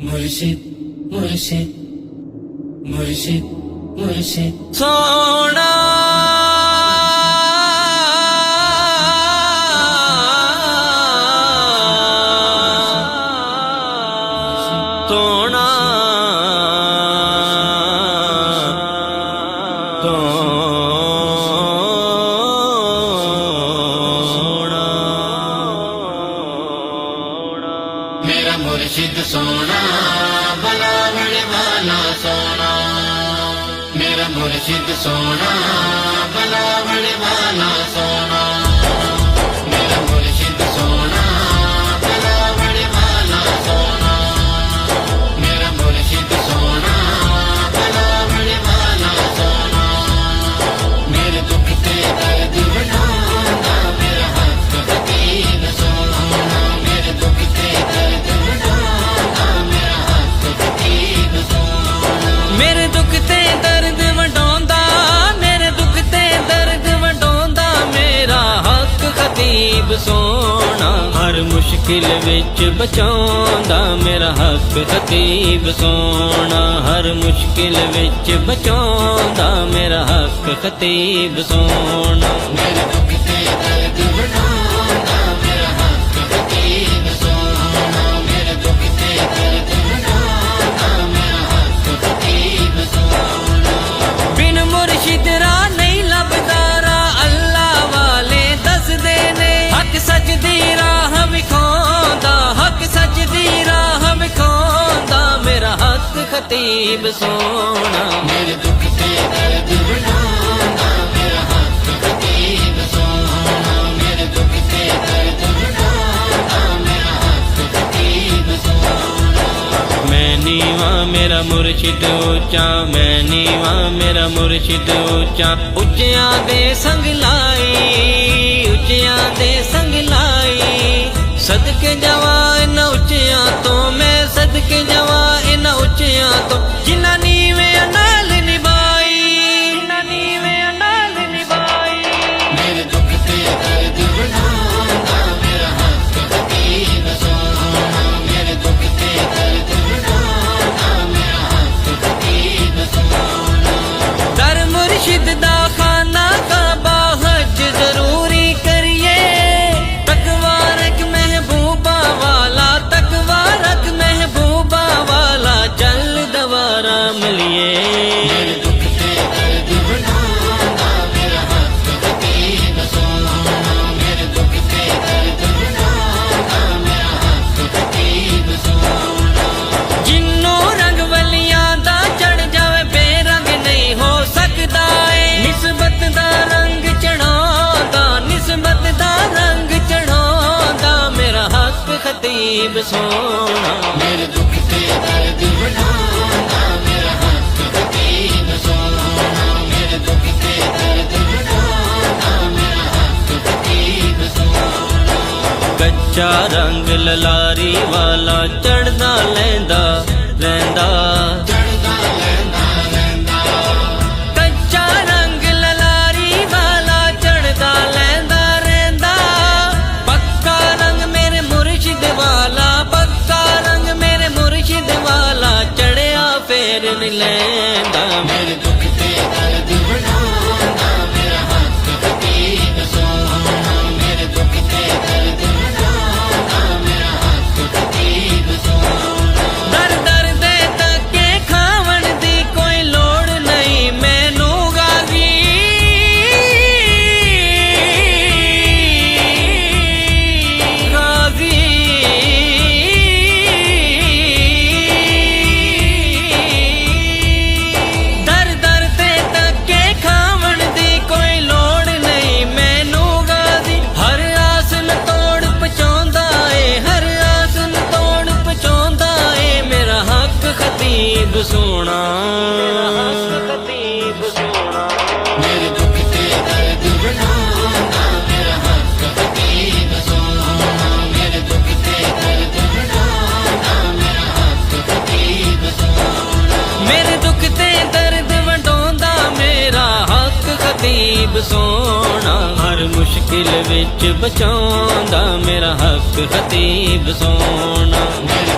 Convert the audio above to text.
मुर्शिद मुर्शिद मुर्शिद मुर्शिद सोना सोना मेरा मुर्शिद सोना बलावण वाला सोना, मेरा मुर्शिद सोना बलावण वाला सोना, मेरा मुर्शिद सोना बलावण वाला सोना, मेरा मुर्शिद सोना बलावण वाला सोना, मेरे दुख के दर्द वठांदा मेरा हक फकीर सोना, मेरे दुख के दर्द वठांदा मेरा हक फकीर सोना, मेरे दुख ते दर्द वंडाउंदा, मेरे दुख ते दर्द वंडाउंदा मेरा हक खतीब सोना, हर मुश्किल विच बचाउंदा मेरा हक खतीब सोना, हर मुश्किल विच बचाउंदा मेरा हक खतीब सोना, मेरे दुख के दर्द वठांदा मेरा हक फकीर सोना, मेरे दुख के दर्द वठांदा मेरा हक फकीर सोना, बिन मुर्शिद राह नहीं लभदा, राह अल्लाह वाले दसदे ने, हक सच दी राह विखांदा, हक सच दी राह विखांदा मेरा हक खतीब सोना, मेरे दुख के दर्द वठांदा मेरा हक फकीर सोना, मेरे दुख के दर्द वठांदा मेरा हक फकीर सोना, मैं नीवा मेरा मुर्शिद ऊंचा, मैं नीवा मेरा मुर्शिद ऊंचा, उच्चियां दे संग लाई, उच्चियां दे संग लाई, सदके जवा इन उच्चियां तो, मैं सदके जवा इन उच्चियां तो, जिन्हां नीवें नाल निभाई, जिन्हां नीवें नाल निभाई, मेरे दुख के दर्द वठांदा मेरा हक फकीर सोना, मेरे दुख के दर्द वठांदा मेरा हक फकीर सोना, दर मुर्शिद दा खाना काबा हज जरूरी करिए, तकवा रख महबूबा वाला, तकवा रख महबूबा वाला, चल दवारा मिलिए, मेरे दुख के दर्द वठांदा मेरा हक फकीर सोना, मेरे दुख के दर्द वठांदा मेरा हक फकीर सोना, जिन्नों रंग वलियां दा चढ़ जावे बेरंग नहीं हो सकदा है, निस्बत दा रंग चढ़ांदा, निस्बत दा रंग चढ़ांदा मेरा हक खतीब सोना, मेरे दुख के दर्द वठांदा मेरा हक फकीर सोना, मेरे दुख के दर्द वठांदा मेरा हक फकीर सोना, कच्चा रंग ललारी वाला चढ़दा लैंदा रैंदा, चढ़दा लैंदा लैंदा, कच्चा रंग ललारी वाला चढ़दा लैंदा रैंदा, पक्का रंग मेरे मुर्शिद वाला, पक्का रंग मेरे मुर्शिद वाला, चढ़िया फेर नहीं लैंदा, मेरे दुख के दर्द वठांदा मेरा हक फकीर सोना, मेरे दुख के दर्द वठांदा मेरा हक फकीर सोना, दर दर दे तके खावण दी कोई लोड़ नहीं मैनू गाजी, गाजी दर दर ते तके खावण दी कोई लोड़ नहीं मैनू गाजी, हर आसन तोड़ पहुंचांदा है, हर आसन तोड़ पहुंचांदा है मेरा हक खतीब सोना, मेरा हक खतीब सोना, मेरे दुख के दर्द वठांदा मेरा हक फकीर सोना, मेरे दुख के दर्द वठांदा मेरा हक फकीर सोना, मेरे दुख ते दर्द वंडाउंदा मेरा हक खतीब सोना, हर मुश्किल विच बचाउंदा मेरा हक खतीब सोना, मेरे